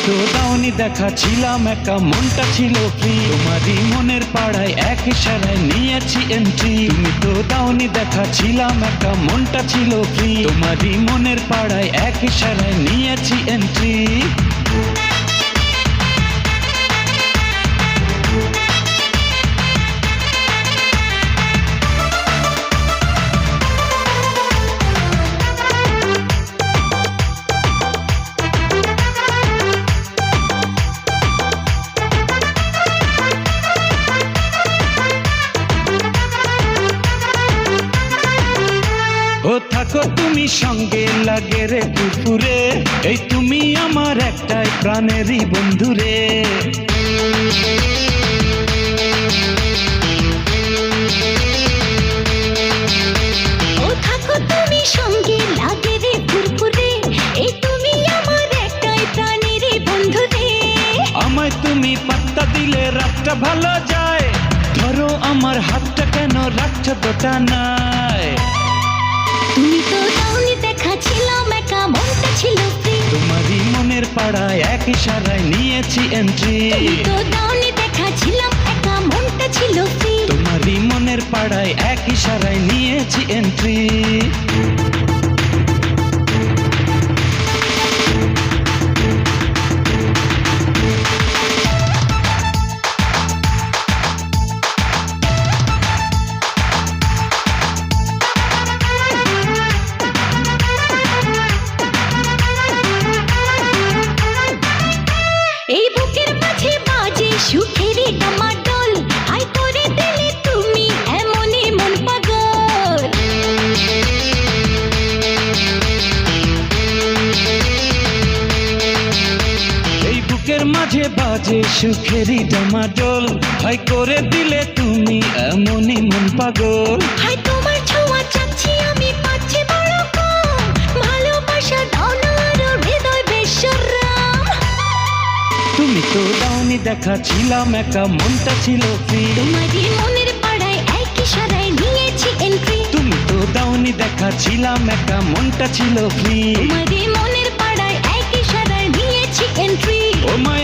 তো দাওনি দেখা, ছিলাম একা, মনটা ছিল ফ্রি। তোমারই মনের পাড়ায় এক ইশারায় নিয়েছি এন্ট্রি। তুমি তো দাওনি দেখা, ছিলাম একা, মনটা ছিল ফ্রি। তোমারই মনের পাড়ায় এক ইশারায় নিয়েছি এন্ট্রি। ও থাকো তুমি সঙ্গে, লাগে রে দুপুরে, এই তুমি আমার একটাই প্রাণেরই বন্ধু রে। ও থাকো তুমি সঙ্গে, লাগে রে ফুরফুরে, এই তুমি আমার একটাই প্রাণের বন্ধু রে। আমায় তুমি পাত্তা দিলে রাতটা ভালো যায়, ধরো আমার হাতটা, কেন রাখছো দুটা নাই। তুমি তো দাওনি দেখা, ছিলাম একা, মনটা ছিল ফ্রি। তোমারই মনের পাড়ায় এক ইশারায় নিয়েছি এন্ট্রি। তুমি তো দাওনি দেখা, ছিলাম একা, মনটা ছিল ফ্রি। তোমারই মনের পাড়ায় এক ইশারায় নিয়েছি এন্ট্রি। এই বুকের মাঝে বাজে সুখের ডামাডোল, হাই করে দিলে তুমি এমনই মন পাগল। এই বুকের মাঝে বাজে সুখেরই ডামাডোল, হাই করে দিলে তুমি এমনই মন পাগল। হাই তোমার ছোঁয়া চাচ্ছি আমি, পাচ্ছি বড় কম, ভালোবাসা দাও না আরো হৃদয় বেশরম। তুমি তো দাওনি দেখা, ছিলাম একা, মনটা ছিল ফ্রি। তোমারই মনের পাড়ায় এক ইশারায় নিয়েছি এন্ট্রি। তুমি তো দাওনি দেখা, ছিলাম একা, মনটা ছিল ফ্রি। তোমারই মনের পাড়ায় এক ইশারায় নিয়েছি এন্ট্রি। ও মাই